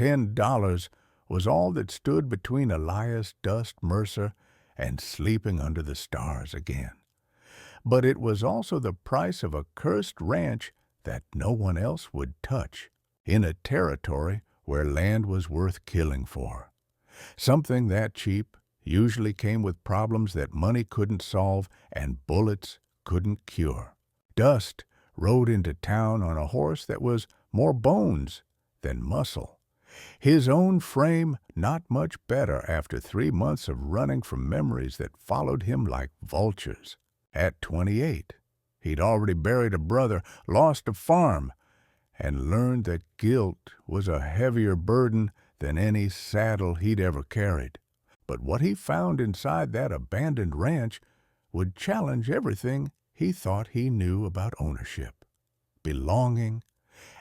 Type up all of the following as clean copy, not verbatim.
$10 was all that stood between Elias Dust Mercer and sleeping under the stars again. But it was also the price of a cursed ranch that no one else would touch, in a territory where land was worth killing for. Something that cheap usually came with problems that money couldn't solve and bullets couldn't cure. Dust rode into town on a horse that was more bones than muscle. His own frame not much better after 3 months of running from memories that followed him like vultures. At 28, he'd already buried a brother, lost a farm, and learned that guilt was a heavier burden than any saddle he'd ever carried. But what he found inside that abandoned ranch would challenge everything he thought he knew about ownership, belonging,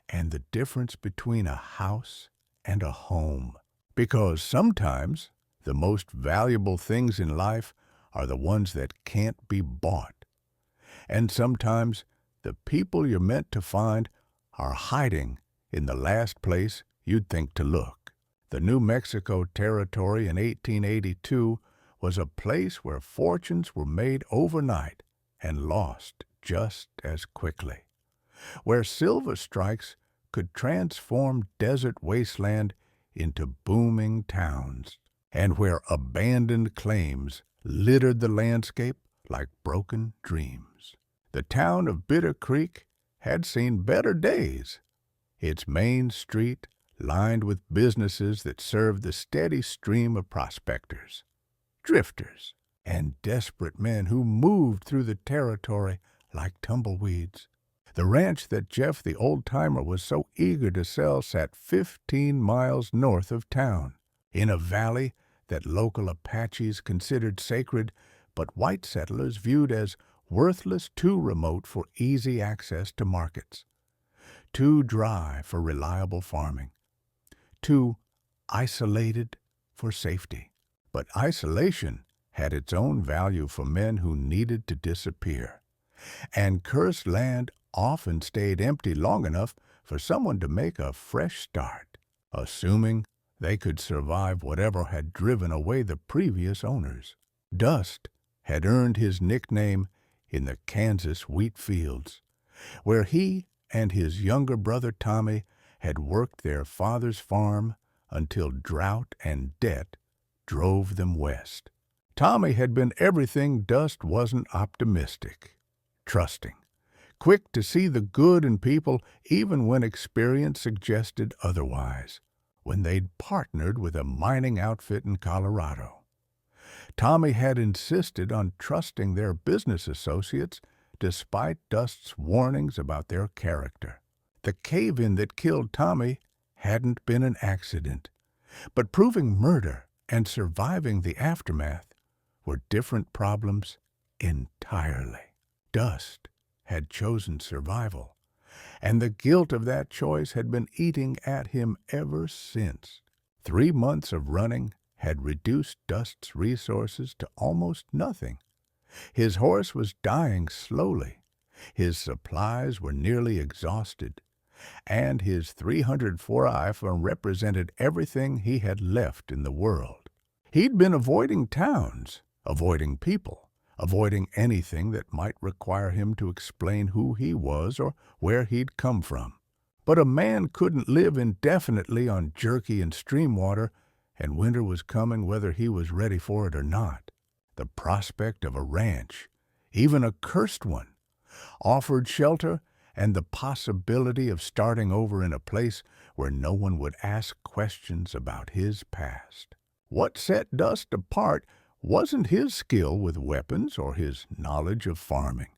and the difference between a house and a home. Because sometimes the most valuable things in life are the ones that can't be bought. And sometimes the people you're meant to find are hiding in the last place you'd think to look. The New Mexico Territory in 1882 was a place where fortunes were made overnight and lost just as quickly, where silver strikes could transform desert wasteland into booming towns, and where abandoned claims littered the landscape like broken dreams. The town of Bitter Creek had seen better days. Its main street lined with businesses that served the steady stream of prospectors, drifters, and desperate men who moved through the territory like tumbleweeds. The ranch that Jeff the old-timer was so eager to sell sat 15 miles north of town, in a valley that local Apaches considered sacred, but white settlers viewed as worthless, too remote for easy access to markets, too dry for reliable farming, too isolated for safety. But isolation had its own value for men who needed to disappear, and cursed land often stayed empty long enough for someone to make a fresh start, assuming they could survive whatever had driven away the previous owners. Dust had earned his nickname in the Kansas wheat fields, where he and his younger brother Tommy had worked their father's farm until drought and debt drove them west. Tommy had been everything Dust wasn't: optimistic, trusting, quick to see the good in people even when experience suggested otherwise, when they'd partnered with a mining outfit in Colorado. Tommy had insisted on trusting their business associates despite Dust's warnings about their character. The cave-in that killed Tommy hadn't been an accident, but proving murder and surviving the aftermath were different problems entirely. Dust had chosen survival, and the guilt of that choice had been eating at him ever since. 3 months of running had reduced Dust's resources to almost nothing. His horse was dying slowly, his supplies were nearly exhausted, and his 304 iPhone represented everything he had left in the world. He'd been avoiding towns, avoiding people, avoiding anything that might require him to explain who he was or where he'd come from. But a man couldn't live indefinitely on jerky and stream water, and winter was coming whether he was ready for it or not. The prospect of a ranch, even a cursed one, offered shelter and the possibility of starting over in a place where no one would ask questions about his past. What set Dust apart wasn't his skill with weapons or his knowledge of farming,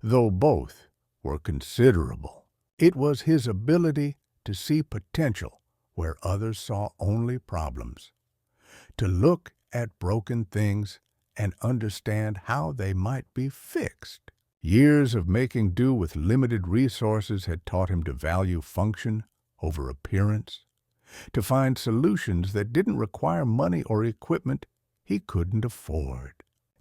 though both were considerable. It was his ability to see potential where others saw only problems, to look at broken things and understand how they might be fixed. Years of making do with limited resources had taught him to value function over appearance, to find solutions that didn't require money or equipment he couldn't afford.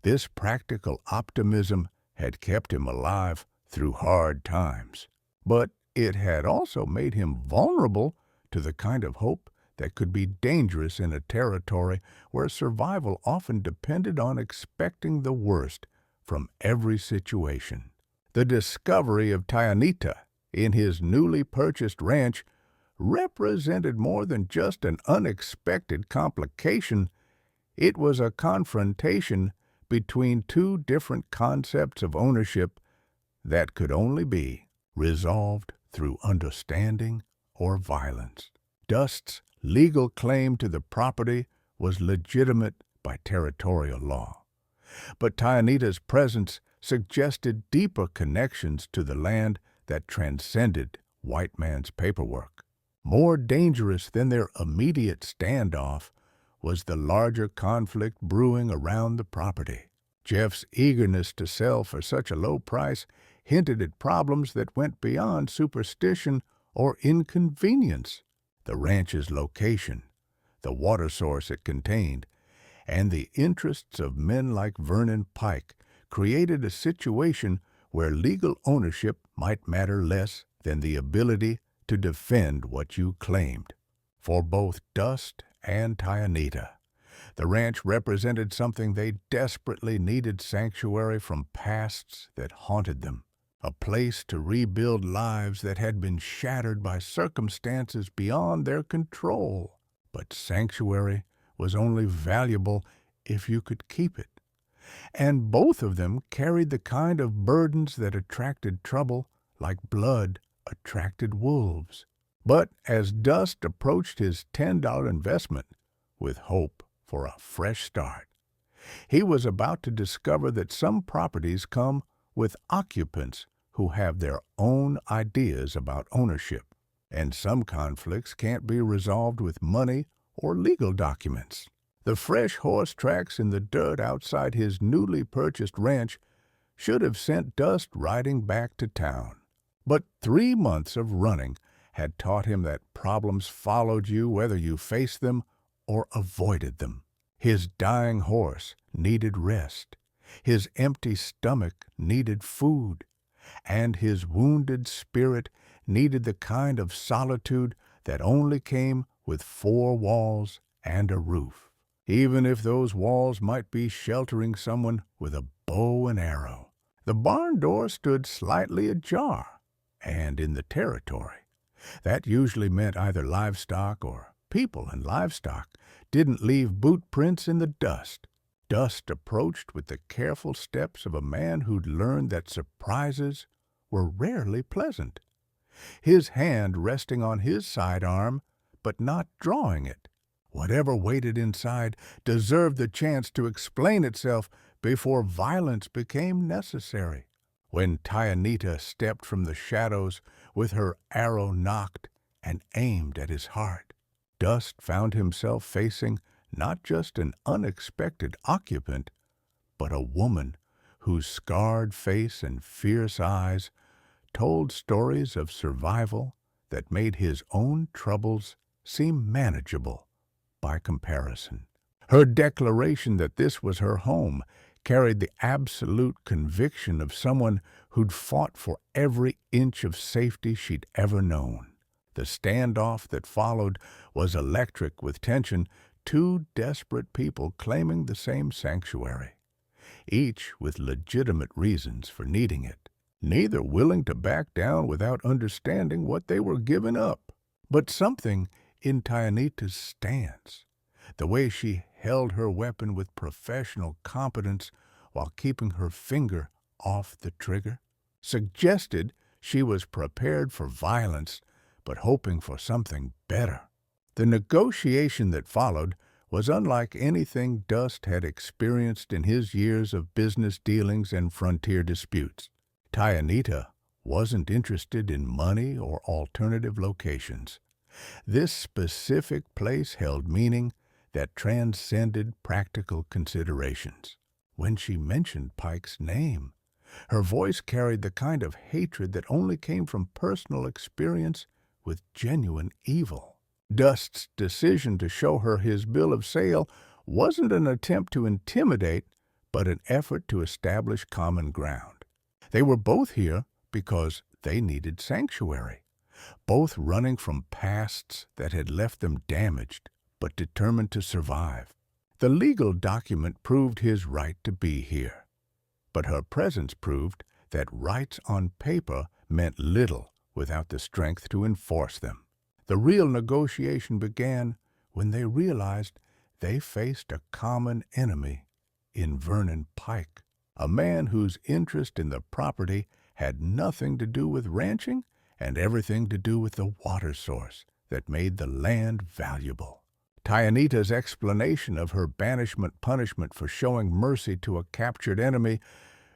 This practical optimism had kept him alive through hard times, but it had also made him vulnerable to the kind of hope that could be dangerous in a territory where survival often depended on expecting the worst from every situation. The discovery of Tayanita in his newly purchased ranch represented more than just an unexpected complication. It was a confrontation between two different concepts of ownership that could only be resolved through understanding or violence. Dust's legal claim to the property was legitimate by territorial law, but Tayanita's presence suggested deeper connections to the land that transcended white man's paperwork. More dangerous than their immediate standoff was the larger conflict brewing around the property. Jeff's eagerness to sell for such a low price hinted at problems that went beyond superstition or inconvenience. The ranch's location, the water source it contained, and the interests of men like Vernon Pike created a situation where legal ownership might matter less than the ability to defend what you claimed. For both Dust and Tayanita, the ranch represented something they desperately needed: sanctuary from pasts that haunted them, a place to rebuild lives that had been shattered by circumstances beyond their control. But sanctuary was only valuable if you could keep it. And both of them carried the kind of burdens that attracted trouble, like blood attracted wolves. But as Dust approached his $10 investment with hope for a fresh start, he was about to discover that some properties come with occupants who have their own ideas about ownership, and some conflicts can't be resolved with money or legal documents. The fresh horse tracks in the dirt outside his newly purchased ranch should have sent Dust riding back to town. But 3 months of running had taught him that problems followed you whether you faced them or avoided them. His dying horse needed rest, his empty stomach needed food, and his wounded spirit needed the kind of solitude that only came with 4 walls and a roof, even if those walls might be sheltering someone with a bow and arrow. The barn door stood slightly ajar, and in the territory, that usually meant either livestock or people and livestock didn't leave boot prints in the dust. Dust approached with the careful steps of a man who'd learned that surprises were rarely pleasant, his hand resting on his sidearm, but not drawing it. Whatever waited inside deserved the chance to explain itself before violence became necessary. When Tayanita stepped from the shadows with her arrow nocked and aimed at his heart, Dust found himself facing not just an unexpected occupant, but a woman whose scarred face and fierce eyes told stories of survival that made his own troubles seem manageable by comparison. Her declaration that this was her home carried the absolute conviction of someone who'd fought for every inch of safety she'd ever known. The standoff that followed was electric with tension, 2 desperate people claiming the same sanctuary, each with legitimate reasons for needing it, neither willing to back down without understanding what they were giving up. But something in Tayanita's stance, the way she held her weapon with professional competence while keeping her finger off the trigger, suggested she was prepared for violence but hoping for something better. The negotiation that followed was unlike anything Dust had experienced in his years of business dealings and frontier disputes. Tayanita wasn't interested in money or alternative locations. This specific place held meaning that transcended practical considerations. When she mentioned Pike's name, her voice carried the kind of hatred that only came from personal experience with genuine evil. Dust's decision to show her his bill of sale wasn't an attempt to intimidate, but an effort to establish common ground. They were both here because they needed sanctuary, both running from pasts that had left them damaged but determined to survive. The legal document proved his right to be here, but her presence proved that rights on paper meant little without the strength to enforce them. The real negotiation began when they realized they faced a common enemy in Vernon Pike, a man whose interest in the property had nothing to do with ranching and everything to do with the water source that made the land valuable. Tianita's explanation of her banishment punishment for showing mercy to a captured enemy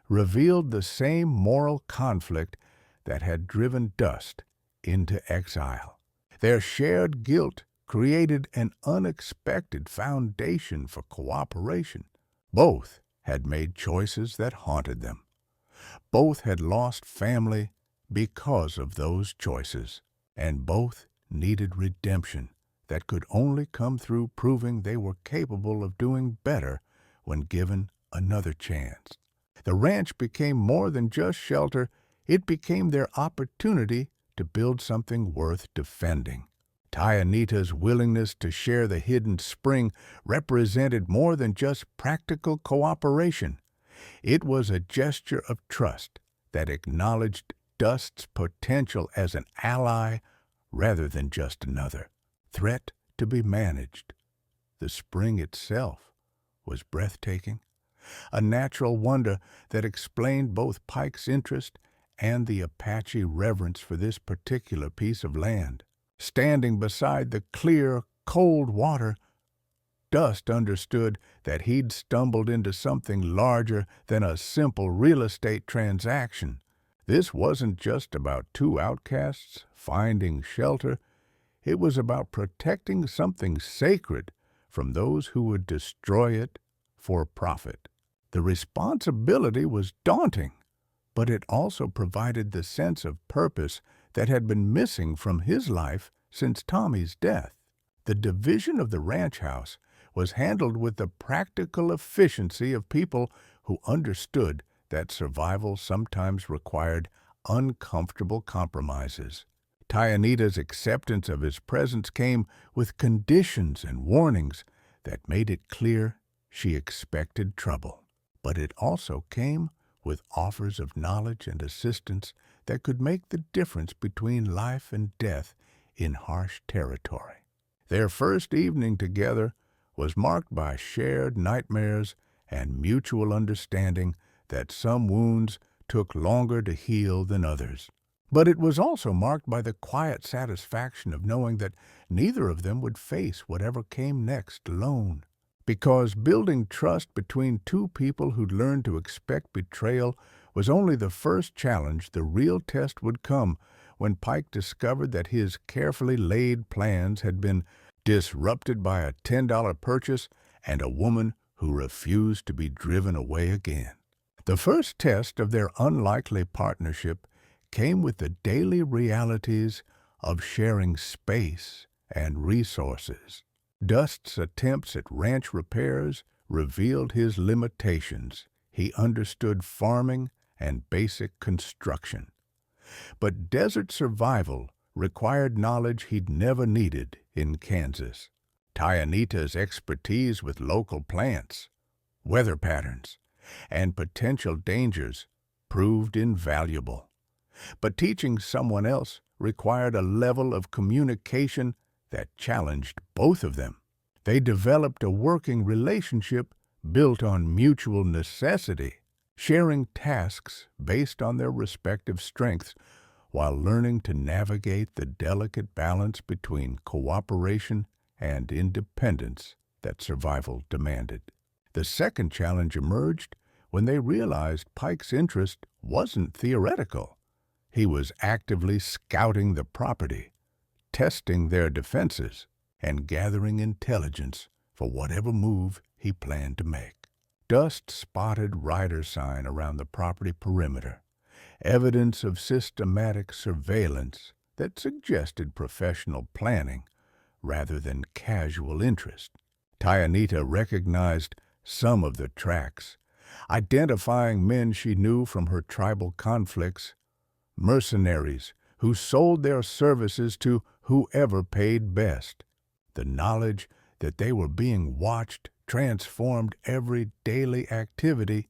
revealed the same moral conflict that had driven Dust into exile. Their shared guilt created an unexpected foundation for cooperation. Both had made choices that haunted them. Both had lost family because of those choices, and both needed redemption that could only come through proving they were capable of doing better when given another chance. The ranch became more than just shelter. It became their opportunity to build something worth defending. Tianita's willingness to share the hidden spring represented more than just practical cooperation. It was a gesture of trust that acknowledged Dust's potential as an ally rather than just another threat to be managed. The spring itself was breathtaking, a natural wonder that explained both Pike's interest and the Apache reverence for this particular piece of land. Standing beside the clear, cold water, Dust understood that he'd stumbled into something larger than a simple real estate transaction. This wasn't just about two outcasts finding shelter. It was about protecting something sacred from those who would destroy it for profit. The responsibility was daunting, but it also provided the sense of purpose that had been missing from his life since Tommy's death. The division of the ranch house was handled with the practical efficiency of people who understood that survival sometimes required uncomfortable compromises. Tianita's acceptance of his presence came with conditions and warnings that made it clear she expected trouble. But it also came with offers of knowledge and assistance that could make the difference between life and death in harsh territory. Their first evening together was marked by shared nightmares and mutual understanding that some wounds took longer to heal than others. But it was also marked by the quiet satisfaction of knowing that neither of them would face whatever came next alone. Because building trust between two people who'd learned to expect betrayal was only the first challenge. The real test would come when Pike discovered that his carefully laid plans had been disrupted by a $10 purchase and a woman who refused to be driven away again. The first test of their unlikely partnership came with the daily realities of sharing space and resources. Dust's attempts at ranch repairs revealed his limitations. He understood farming and basic construction. But desert survival required knowledge he'd never needed in Kansas. Tianita's expertise with local plants, weather patterns, and potential dangers proved invaluable. But teaching someone else required a level of communication that challenged both of them. They developed a working relationship built on mutual necessity, sharing tasks based on their respective strengths while learning to navigate the delicate balance between cooperation and independence that survival demanded. The second challenge emerged when they realized Pike's interest wasn't theoretical. He was actively scouting the property, testing their defenses, and gathering intelligence for whatever move he planned to make. Dust spotted rider sign around the property perimeter, evidence of systematic surveillance that suggested professional planning rather than casual interest. Tianita recognized some of the tracks, identifying men she knew from her tribal conflicts, mercenaries who sold their services to whoever paid best. The knowledge that they were being watched transformed every daily activity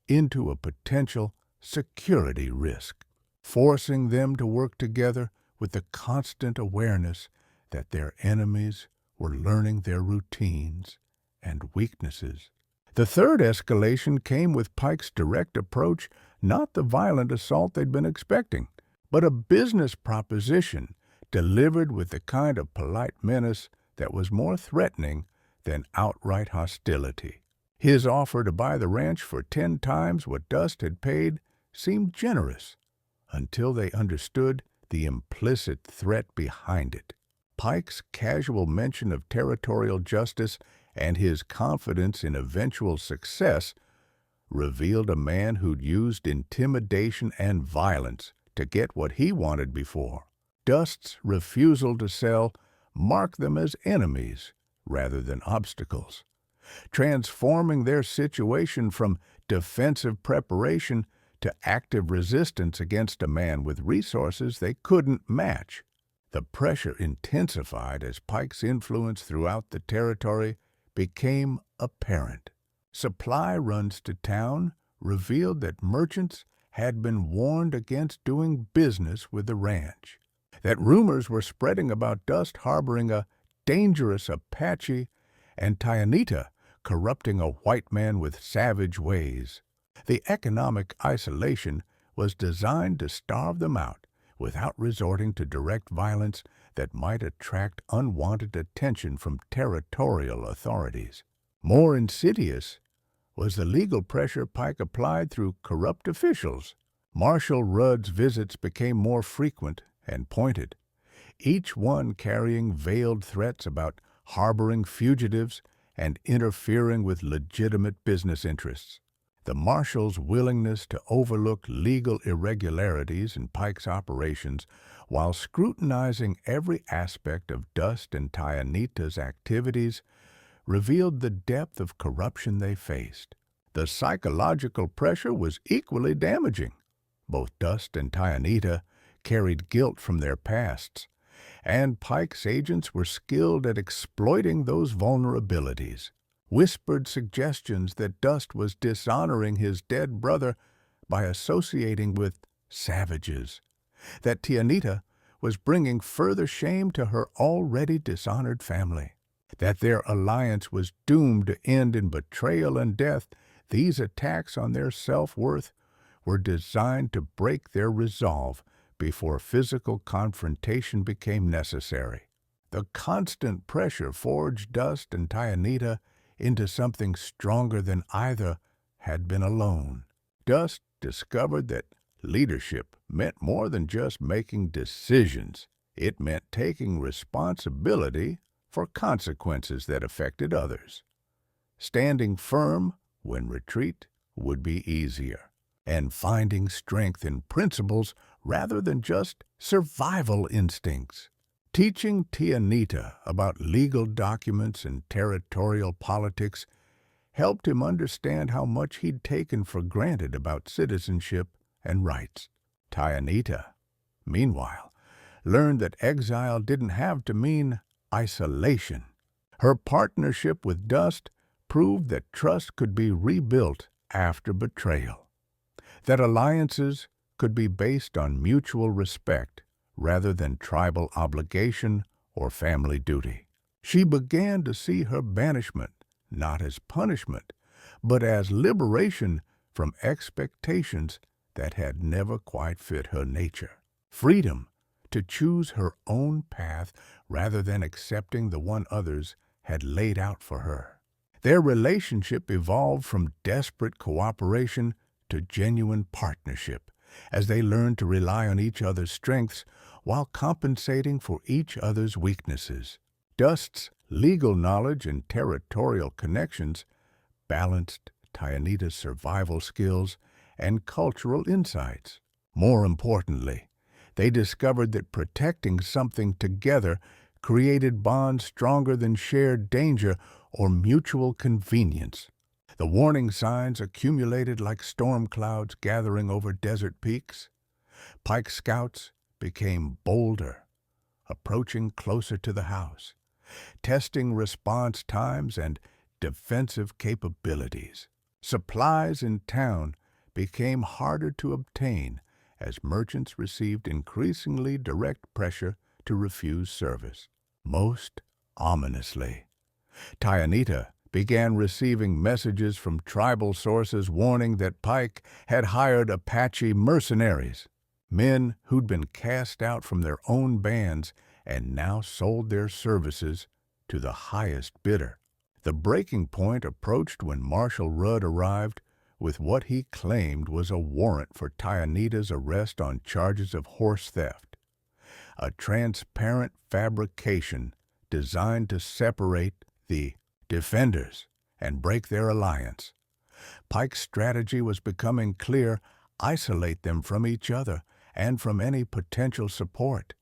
into a potential security risk, forcing them to work together with the constant awareness that their enemies were learning their routines and weaknesses. The third escalation came with Pike's direct approach, not the violent assault they'd been expecting, but a business proposition delivered with the kind of polite menace that was more threatening than outright hostility. His offer to buy the ranch for 10 times what Dust had paid seemed generous until they understood the implicit threat behind it. Pike's casual mention of territorial justice and his confidence in eventual success revealed a man who'd used intimidation and violence to get what he wanted before. Dust's refusal to sell marked them as enemies rather than obstacles, transforming their situation from defensive preparation to active resistance against a man with resources they couldn't match. The pressure intensified as Pike's influence throughout the territory became apparent. Supply runs to town revealed that merchants had been warned against doing business with the ranch, that rumors were spreading about Dust harboring a dangerous Apache and Tayanita corrupting a white man with savage ways. The economic isolation was designed to starve them out without resorting to direct violence that might attract unwanted attention from territorial authorities. More insidious was the legal pressure Pike applied through corrupt officials. Marshal Rudd's visits became more frequent and pointed, each one carrying veiled threats about harboring fugitives and interfering with legitimate business interests. The marshal's willingness to overlook legal irregularities in Pike's operations while scrutinizing every aspect of Dust and Tayanita's activities revealed the depth of corruption they faced. The psychological pressure was equally damaging. Both Dust and Tayanita carried guilt from their pasts, and Pike's agents were skilled at exploiting those vulnerabilities. Whispered suggestions that Dust was dishonoring his dead brother by associating with savages, that Tayanita was bringing further shame to her already dishonored family, that their alliance was doomed to end in betrayal and death. These attacks on their self-worth were designed to break their resolve before physical confrontation became necessary. The constant pressure forged Dust and Tayanita into something stronger than either had been alone. Dust discovered that leadership meant more than just making decisions. It meant taking responsibility for consequences that affected others, standing firm when retreat would be easier, and finding strength in principles rather than just survival instincts. Teaching Tayanita about legal documents and territorial politics helped him understand how much he'd taken for granted about citizenship and rights. Tayanita, meanwhile, learned that exile didn't have to mean isolation. Her partnership with Dust proved that trust could be rebuilt after betrayal, that alliances could be based on mutual respect rather than tribal obligation or family duty. She began to see her banishment not as punishment, but as liberation from expectations that had never quite fit her nature. Freedom to choose her own path rather than accepting the one others had laid out for her. Their relationship evolved from desperate cooperation to genuine partnership as they learned to rely on each other's strengths while compensating for each other's weaknesses. Dust's legal knowledge and territorial connections balanced Tayanita's survival skills and cultural insights. More importantly, they discovered that protecting something together created bonds stronger than shared danger or mutual convenience. The warning signs accumulated like storm clouds gathering over desert peaks. Pike scouts became bolder, approaching closer to the house, testing response times and defensive capabilities. Supplies in town became harder to obtain as merchants received increasingly direct pressure to refuse service. Most ominously, Tyanita began receiving messages from tribal sources warning that Pike had hired Apache mercenaries, men who'd been cast out from their own bands and now sold their services to the highest bidder. The breaking point approached when Marshal Rudd arrived with what he claimed was a warrant for Tyanita's arrest on charges of horse theft, a transparent fabrication designed to separate the defenders and break their alliance. Pike's strategy was becoming clear: isolate them from each other and from any potential support,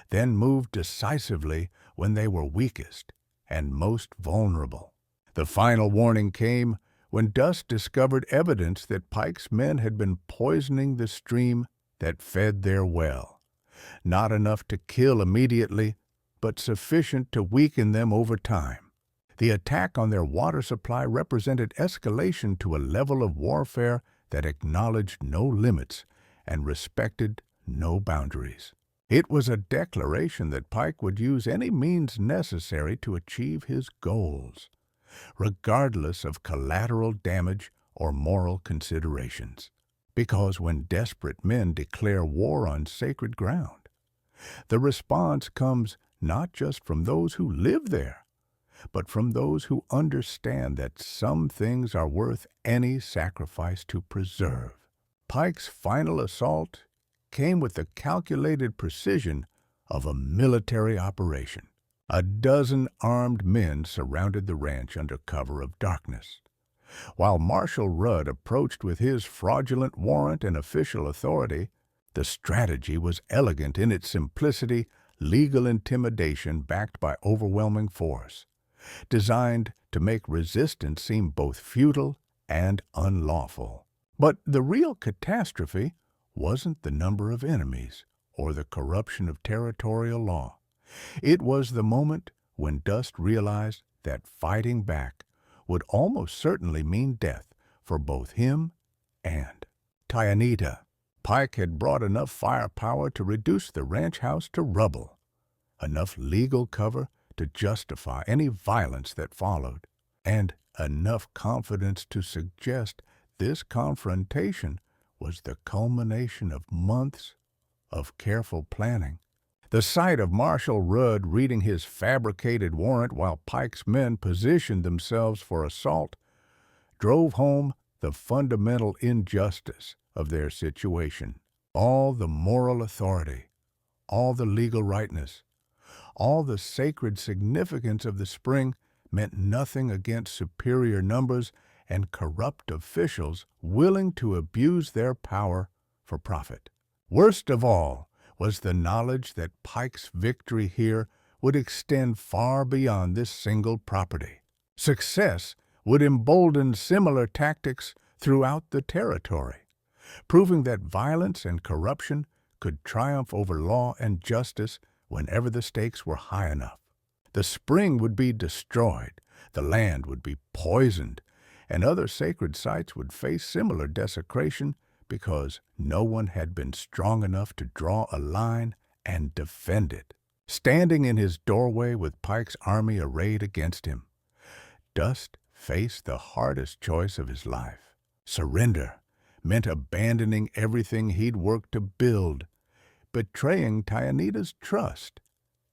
then move decisively when they were weakest and most vulnerable. The final warning came when Dust discovered evidence that Pike's men had been poisoning the stream that fed their well. Not enough to kill immediately, but sufficient to weaken them over time. The attack on their water supply represented escalation to a level of warfare that acknowledged no limits and respected no boundaries. It was a declaration that Pike would use any means necessary to achieve his goals, regardless of collateral damage or moral considerations. Because when desperate men declare war on sacred ground, the response comes not just from those who live there, but from those who understand that some things are worth any sacrifice to preserve. Pike's final assault came with the calculated precision of a military operation. A dozen armed men surrounded the ranch under cover of darkness. While Marshal Rudd approached with his fraudulent warrant and official authority, the strategy was elegant in its simplicity, legal intimidation backed by overwhelming force, designed to make resistance seem both futile and unlawful. But the real catastrophe wasn't the number of enemies or the corruption of territorial law. It was the moment when Dust realized that fighting back would almost certainly mean death for both him and Tyanita. Pike had brought enough firepower to reduce the ranch house to rubble, enough legal cover to justify any violence that followed, and enough confidence to suggest this confrontation was the culmination of months of careful planning. The sight of Marshal Rudd reading his fabricated warrant while Pike's men positioned themselves for assault drove home the fundamental injustice of their situation. All the moral authority, all the legal rightness, all the sacred significance of the spring meant nothing against superior numbers and corrupt officials willing to abuse their power for profit. Worst of all was the knowledge that Pike's victory here would extend far beyond this single property. Success would embolden similar tactics throughout the territory, proving that violence and corruption could triumph over law and justice whenever the stakes were high enough. The spring would be destroyed, the land would be poisoned, and other sacred sites would face similar desecration because no one had been strong enough to draw a line and defend it. Standing in his doorway with Pike's army arrayed against him, Dust faced the hardest choice of his life. Surrender meant abandoning everything he'd worked to build, betraying Tyanita's trust,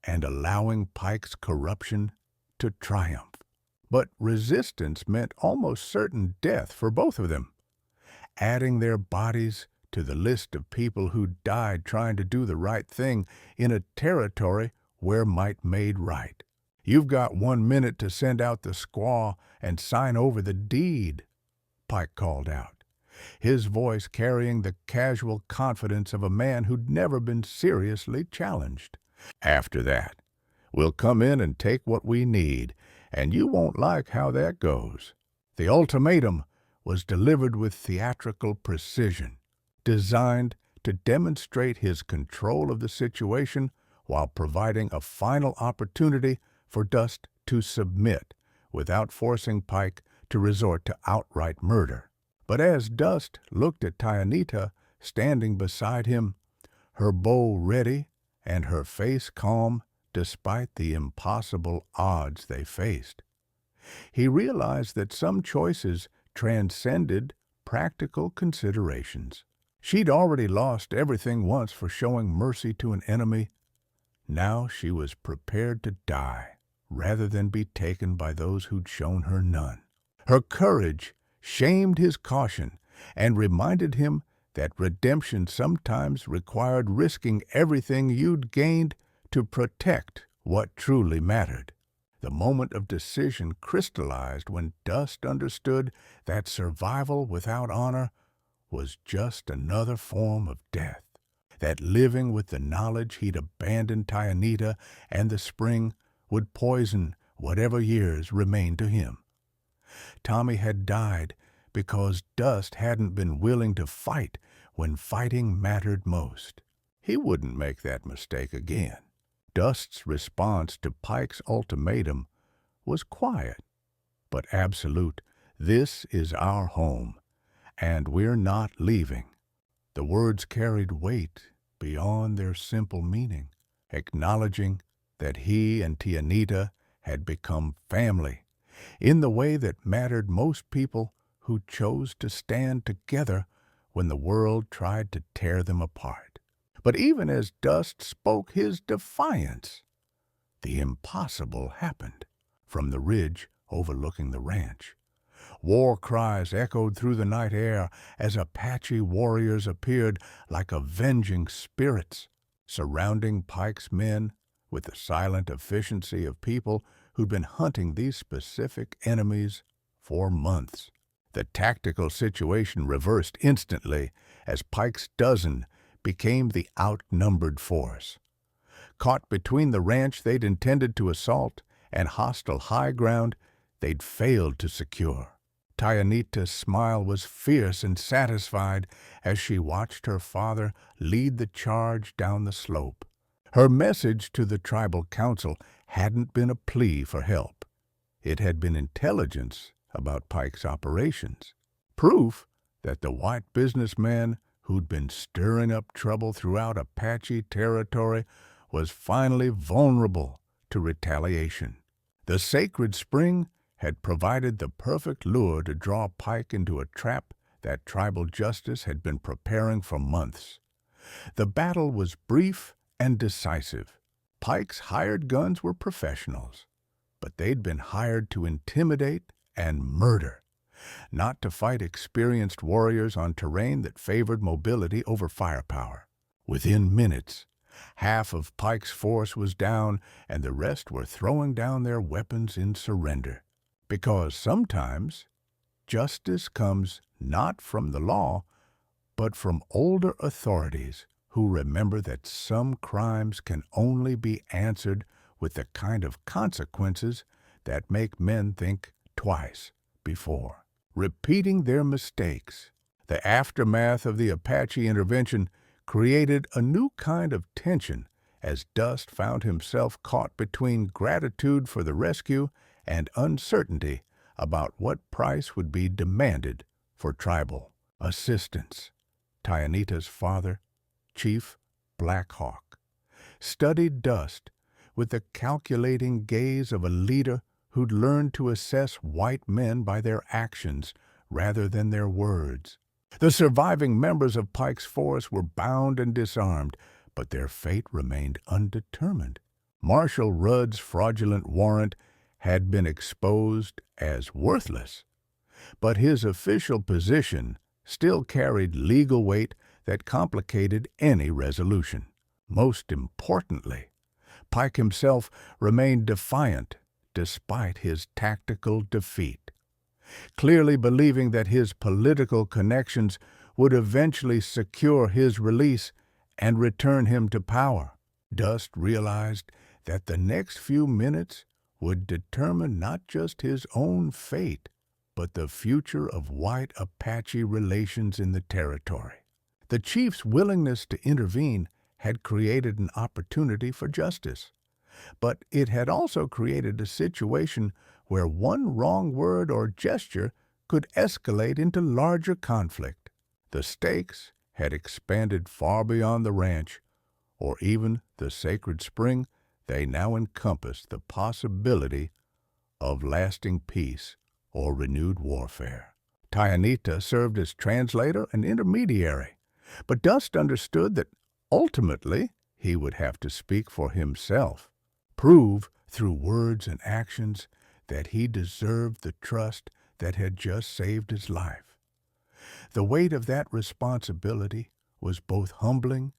and allowing Pike's corruption to triumph. But resistance meant almost certain death for both of them, adding their bodies to the list of people who died trying to do the right thing in a territory where might made right. "You've got 1 minute to send out the squaw and sign over the deed," Pike called out, his voice carrying the casual confidence of a man who'd never been seriously challenged. "After that, we'll come in and take what we need, and you won't like how that goes." The ultimatum was delivered with theatrical precision, designed to demonstrate his control of the situation while providing a final opportunity for Dust to submit without forcing Pike to resort to outright murder. But as Dust looked at Tianita standing beside him, her bow ready and her face calm despite the impossible odds they faced, he realized that some choices transcended practical considerations. She'd already lost everything once for showing mercy to an enemy. Now she was prepared to die rather than be taken by those who'd shown her none. Her courage shamed his caution and reminded him that redemption sometimes required risking everything you'd gained to protect what truly mattered. The moment of decision crystallized when Dust understood that survival without honor was just another form of death, that living with the knowledge he'd abandoned Tianita and the spring would poison whatever years remained to him. Tommy had died because Dust hadn't been willing to fight when fighting mattered most. He wouldn't make that mistake again. Dust's response to Pike's ultimatum was quiet, but absolute. This is our home, and we're not leaving. The words carried weight beyond their simple meaning, acknowledging that he and Tianita had become family in the way that mattered most people who chose to stand together when the world tried to tear them apart. But even as Dust spoke his defiance, the impossible happened. From the ridge overlooking the ranch, war cries echoed through the night air as Apache warriors appeared like avenging spirits, surrounding Pike's men with the silent efficiency of people who'd been hunting these specific enemies for months. The tactical situation reversed instantly as Pike's dozen became the outnumbered force. Caught between the ranch they'd intended to assault and hostile high ground they'd failed to secure, Tianita's smile was fierce and satisfied as she watched her father lead the charge down the slope. Her message to the tribal council hadn't been a plea for help. It had been intelligence about Pike's operations, proof that the white businessman who'd been stirring up trouble throughout Apache territory was finally vulnerable to retaliation. The sacred spring had provided the perfect lure to draw Pike into a trap that tribal justice had been preparing for months. The battle was brief and decisive. Pike's hired guns were professionals, but they'd been hired to intimidate and murder, not to fight experienced warriors on terrain that favored mobility over firepower. Within minutes, half of Pike's force was down, and the rest were throwing down their weapons in surrender. Because sometimes justice comes not from the law, but from older authorities who remember that some crimes can only be answered with the kind of consequences that make men think twice before repeating their mistakes. The aftermath of the Apache intervention created a new kind of tension as Dust found himself caught between gratitude for the rescue and uncertainty about what price would be demanded for tribal assistance. Tianita's father, Chief Black Hawk, studied Dust with the calculating gaze of a leader who'd learned to assess white men by their actions rather than their words. The surviving members of Pike's force were bound and disarmed, but their fate remained undetermined. Marshal Rudd's fraudulent warrant had been exposed as worthless, but his official position still carried legal weight that complicated any resolution. Most importantly, Pike himself remained defiant despite his tactical defeat, clearly believing that his political connections would eventually secure his release and return him to power. Dust realized that the next few minutes would determine not just his own fate, but the future of white Apache relations in the territory. The chief's willingness to intervene had created an opportunity for justice, but it had also created a situation where one wrong word or gesture could escalate into larger conflict. The stakes had expanded far beyond the ranch, or even the sacred spring. They now encompassed the possibility of lasting peace or renewed warfare. Tianita served as translator and intermediary, but Dust understood that ultimately he would have to speak for himself, prove through words and actions that he deserved the trust that had just saved his life. The weight of that responsibility was both humbling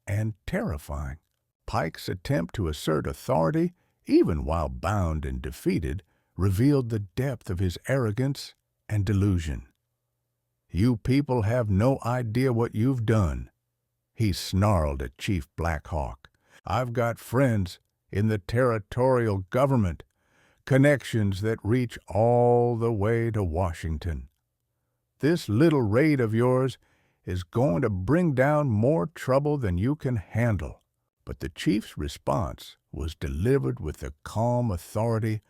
and terrifying. Pike's attempt to assert authority, even while bound and defeated, revealed the depth of his arrogance and delusion. "You people have no idea what you've done," he snarled at Chief Black Hawk. "I've got friends in the territorial government, connections that reach all the way to Washington. This little raid of yours is going to bring down more trouble than you can handle." But the chief's response was delivered with the calm authority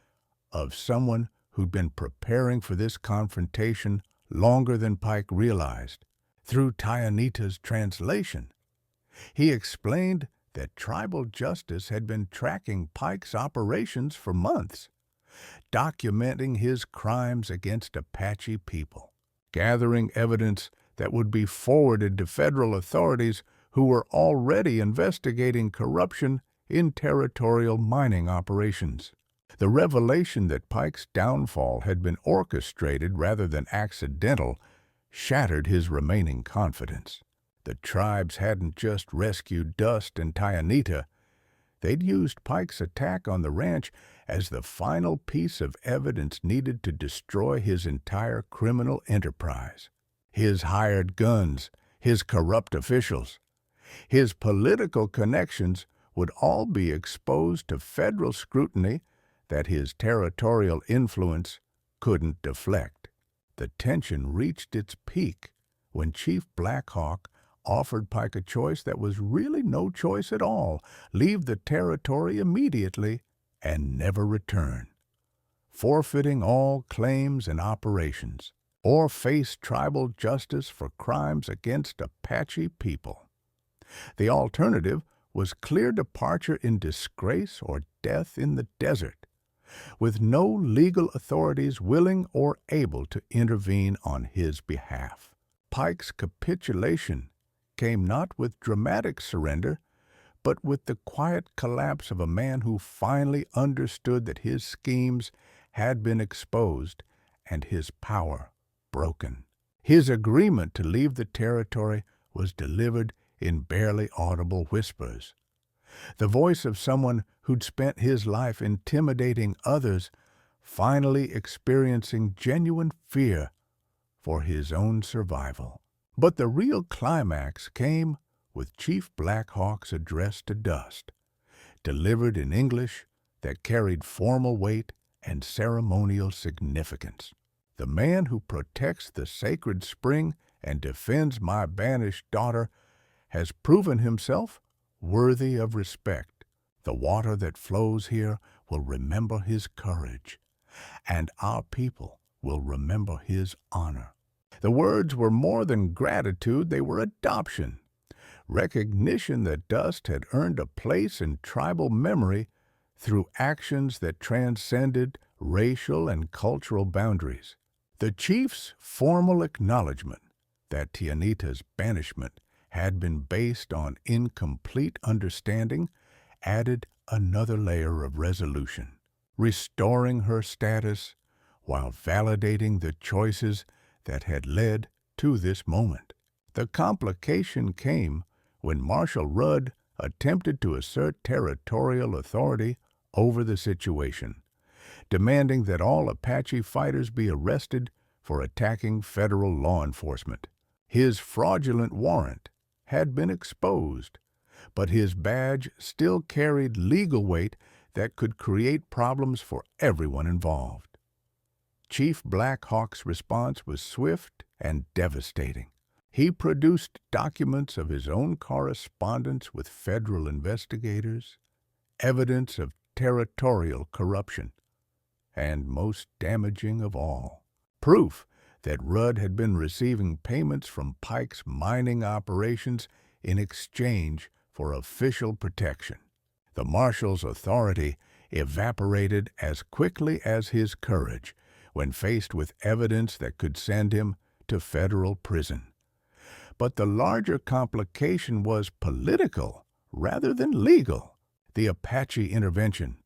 of someone who'd been preparing for this confrontation longer than Pike realized. Through Tianita's translation, he explained that tribal justice had been tracking Pike's operations for months, documenting his crimes against Apache people, gathering evidence that would be forwarded to federal authorities who were already investigating corruption in territorial mining operations. The revelation that Pike's downfall had been orchestrated rather than accidental shattered his remaining confidence. The tribes hadn't just rescued Dust and Tianita. They'd used Pike's attack on the ranch as the final piece of evidence needed to destroy his entire criminal enterprise. His hired guns, his corrupt officials, his political connections would all be exposed to federal scrutiny that his territorial influence couldn't deflect. The tension reached its peak when Chief Black Hawk offered Pike a choice that was really no choice at all: leave the territory immediately and never return, forfeiting all claims and operations, or face tribal justice for crimes against Apache people. The alternative was clear departure in disgrace or death in the desert, with no legal authorities willing or able to intervene on his behalf. Pike's capitulation came not with dramatic surrender, but with the quiet collapse of a man who finally understood that his schemes had been exposed and his power broken. His agreement to leave the territory was delivered in barely audible whispers, the voice of someone who'd spent his life intimidating others, finally experiencing genuine fear for his own survival. But the real climax came with Chief Black Hawk's address to Dust, delivered in English that carried formal weight and ceremonial significance. "The man who protects the sacred spring and defends my banished daughter has proven himself worthy of respect. The water that flows here will remember his courage, and our people will remember his honor." The words were more than gratitude, they were adoption, recognition that Dust had earned a place in tribal memory through actions that transcended racial and cultural boundaries. The chief's formal acknowledgment that Tianita's banishment had been based on incomplete understanding added another layer of resolution, restoring her status while validating the choices that had led to this moment. The complication came when Marshal Rudd attempted to assert territorial authority over the situation, demanding that all Apache fighters be arrested for attacking federal law enforcement. His fraudulent warrant had been exposed, but his badge still carried legal weight that could create problems for everyone involved. Chief Black Hawk's response was swift and devastating. He produced documents of his own correspondence with federal investigators, evidence of territorial corruption, and most damaging of all, proof that Rudd had been receiving payments from Pike's mining operations in exchange for official protection. The marshal's authority evaporated as quickly as his courage when faced with evidence that could send him to federal prison. But the larger complication was political rather than legal. The Apache intervention,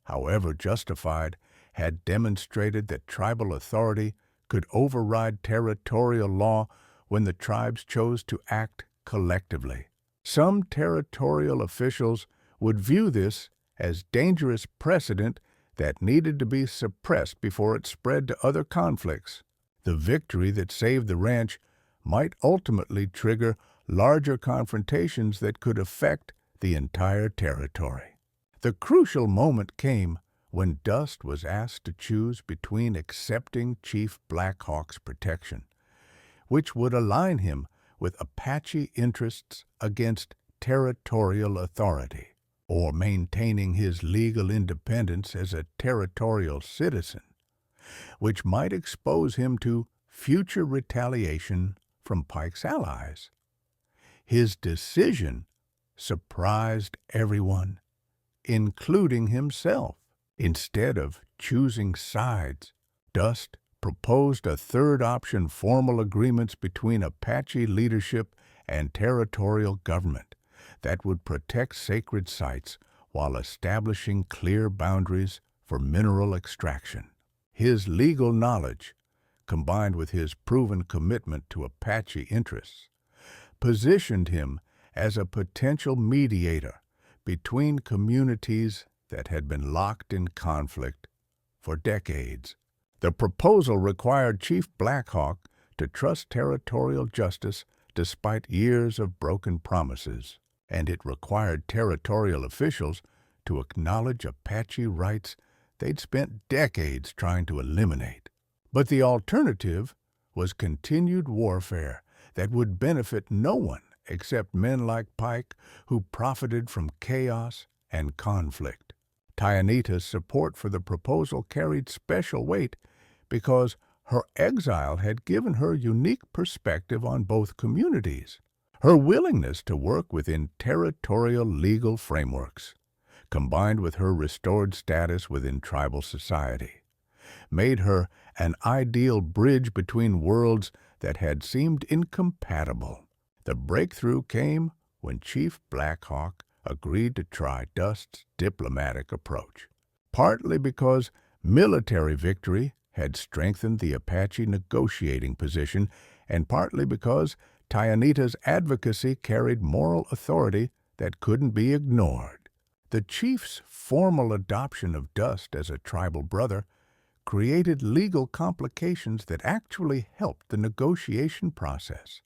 however justified, had demonstrated that tribal authority could override territorial law when the tribes chose to act collectively. Some territorial officials would view this as dangerous precedent that needed to be suppressed before it spread to other conflicts. The victory that saved the ranch might ultimately trigger larger confrontations that could affect the entire territory. The crucial moment came when Dust was asked to choose between accepting Chief Black Hawk's protection, which would align him with Apache interests against territorial authority, or maintaining his legal independence as a territorial citizen, which might expose him to future retaliation from Pike's allies. His decision surprised everyone, including himself. Instead of choosing sides, Dust proposed a third option: formal agreements between Apache leadership and territorial government that would protect sacred sites while establishing clear boundaries for mineral extraction. His legal knowledge, combined with his proven commitment to Apache interests, positioned him as a potential mediator between communities that had been locked in conflict for decades. The proposal required Chief Black Hawk to trust territorial justice despite years of broken promises, and it required territorial officials to acknowledge Apache rights they'd spent decades trying to eliminate. But the alternative was continued warfare that would benefit no one except men like Pike, who profited from chaos and conflict. Tyanita's support for the proposal carried special weight because her exile had given her unique perspective on both communities. Her willingness to work within territorial legal frameworks, combined with her restored status within tribal society, made her an ideal bridge between worlds that had seemed incompatible. The breakthrough came when Chief Black Hawk agreed to try Dust's diplomatic approach, partly because military victory had strengthened the Apache negotiating position, and partly because Tyanita's advocacy carried moral authority that couldn't be ignored. The chief's formal adoption of Dust as a tribal brother created legal complications that actually helped the negotiation process.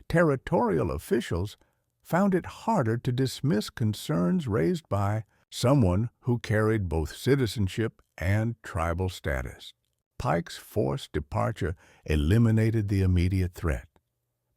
Territorial officials found it harder to dismiss concerns raised by someone who carried both citizenship and tribal status. Pike's forced departure eliminated the immediate threat,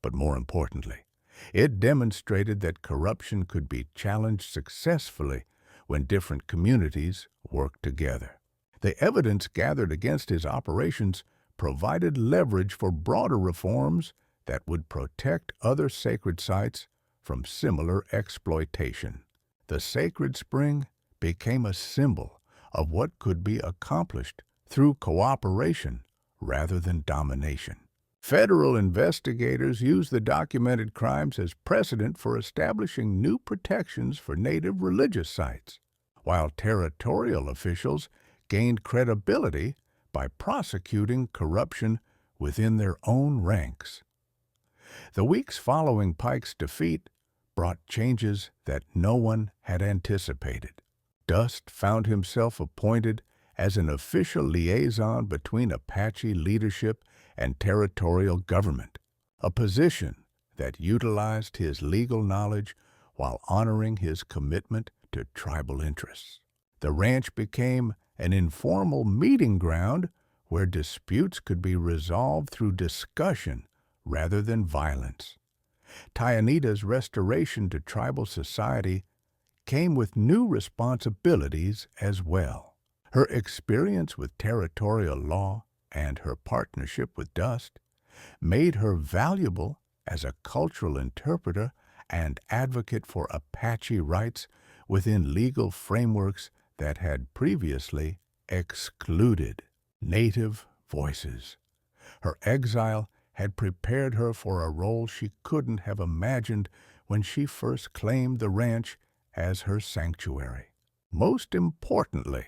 but more importantly, it demonstrated that corruption could be challenged successfully when different communities worked together. The evidence gathered against his operations provided leverage for broader reforms that would protect other sacred sites from similar exploitation. The sacred spring became a symbol of what could be accomplished through cooperation rather than domination. Federal investigators used the documented crimes as precedent for establishing new protections for native religious sites, while territorial officials gained credibility by prosecuting corruption within their own ranks. The weeks following Pike's defeat brought changes that no one had anticipated. Dust found himself appointed as an official liaison between Apache leadership and territorial government, a position that utilized his legal knowledge while honoring his commitment to tribal interests. The ranch became an informal meeting ground where disputes could be resolved through discussion rather than violence. Tyanita's restoration to tribal society came with new responsibilities as well. Her experience with territorial law and her partnership with Dust made her valuable as a cultural interpreter and advocate for Apache rights within legal frameworks that had previously excluded Native voices. Her exile had prepared her for a role she couldn't have imagined when she first claimed the ranch as her sanctuary. Most importantly,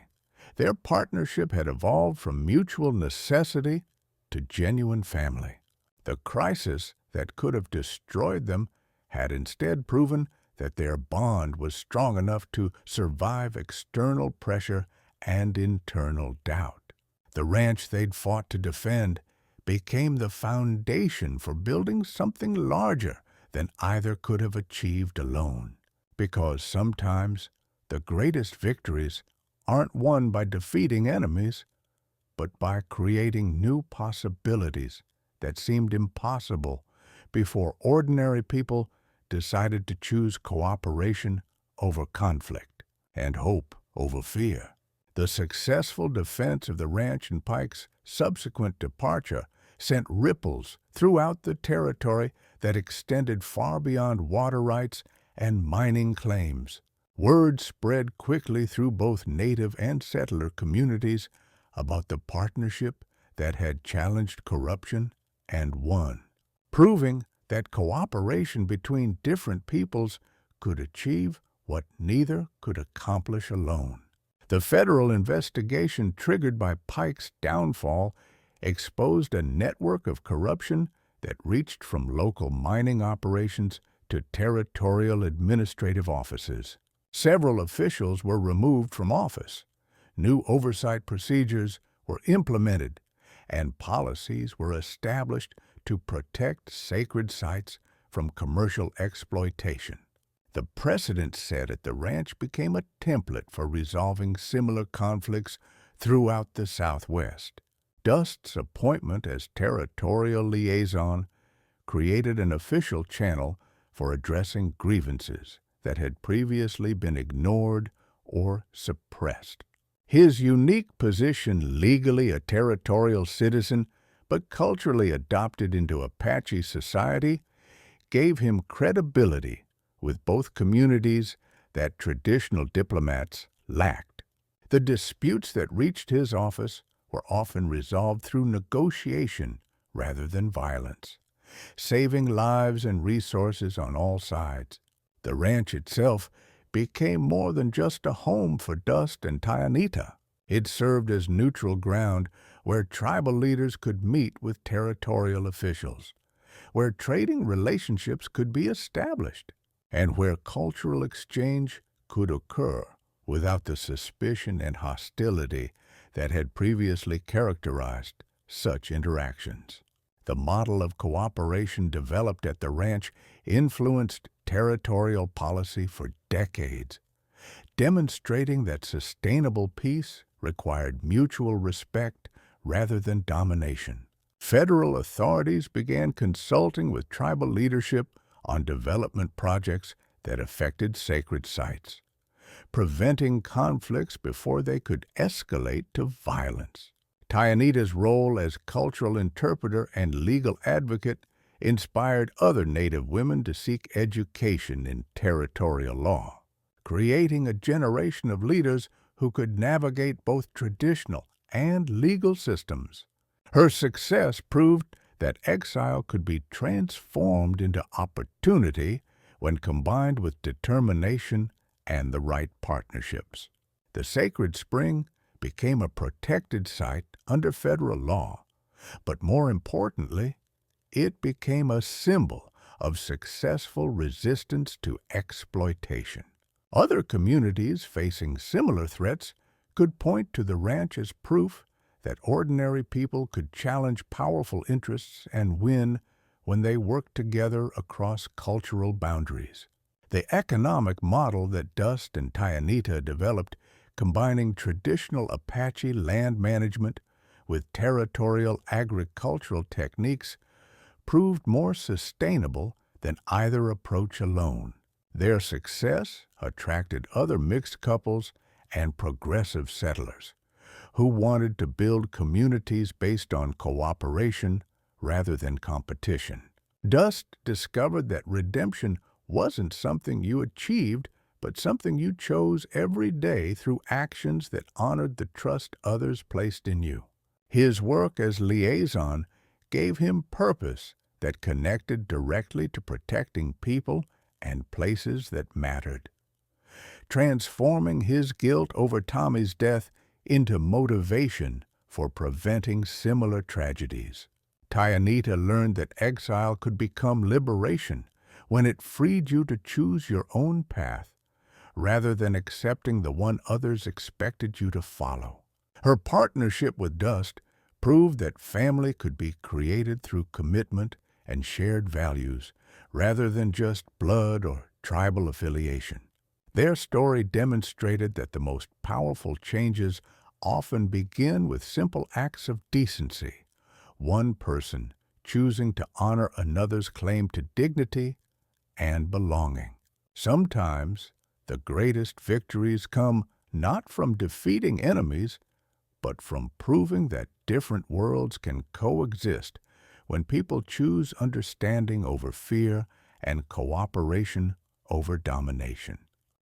their partnership had evolved from mutual necessity to genuine family. The crisis that could have destroyed them had instead proven that their bond was strong enough to survive external pressure and internal doubt. The ranch they'd fought to defend became the foundation for building something larger than either could have achieved alone. Because sometimes the greatest victories aren't won by defeating enemies, but by creating new possibilities that seemed impossible before ordinary people decided to choose cooperation over conflict and hope over fear. The successful defense of the ranch and Pike's subsequent departure sent ripples throughout the territory that extended far beyond water rights and mining claims. Word spread quickly through both native and settler communities about the partnership that had challenged corruption and won, proving that cooperation between different peoples could achieve what neither could accomplish alone. The federal investigation triggered by Pike's downfall exposed a network of corruption that reached from local mining operations to territorial administrative offices. Several officials were removed from office. New oversight procedures were implemented, and policies were established to protect sacred sites from commercial exploitation. The precedent set at the ranch became a template for resolving similar conflicts throughout the Southwest. Dust's appointment as territorial liaison created an official channel for addressing grievances that had previously been ignored or suppressed. His unique position, legally a territorial citizen but culturally adopted into Apache society, gave him credibility with both communities that traditional diplomats lacked. The disputes that reached his office were often resolved through negotiation rather than violence, saving lives and resources on all sides. The ranch itself became more than just a home for Dust and Tyanita. It served as neutral ground where tribal leaders could meet with territorial officials, where trading relationships could be established, and where cultural exchange could occur without the suspicion and hostility that had previously characterized such interactions. The model of cooperation developed at the ranch influenced territorial policy for decades, demonstrating that sustainable peace required mutual respect rather than domination. Federal authorities began consulting with tribal leadership on development projects that affected sacred sites, preventing conflicts before they could escalate to violence. Tyanita's role as cultural interpreter and legal advocate inspired other Native women to seek education in territorial law, creating a generation of leaders who could navigate both traditional and legal systems. Her success proved that exile could be transformed into opportunity when combined with determination and the right partnerships. The sacred spring became a protected site under federal law, but more importantly, it became a symbol of successful resistance to exploitation. Other communities facing similar threats could point to the ranch as proof that ordinary people could challenge powerful interests and win when they worked together across cultural boundaries. The economic model that Dust and Tyanita developed, combining traditional Apache land management with territorial agricultural techniques, proved more sustainable than either approach alone. Their success attracted other mixed couples and progressive settlers who wanted to build communities based on cooperation rather than competition. Dust discovered that redemption wasn't something you achieved, but something you chose every day through actions that honored the trust others placed in you. His work as liaison gave him purpose that connected directly to protecting people and places that mattered, transforming his guilt over Tommy's death into motivation for preventing similar tragedies. Tianita learned that exile could become liberation when it freed you to choose your own path rather than accepting the one others expected you to follow. Her partnership with Dust proved that family could be created through commitment and shared values rather than just blood or tribal affiliation. Their story demonstrated that the most powerful changes often begin with simple acts of decency, one person choosing to honor another's claim to dignity and belonging. Sometimes the greatest victories come not from defeating enemies, but from proving that different worlds can coexist when people choose understanding over fear and cooperation over domination.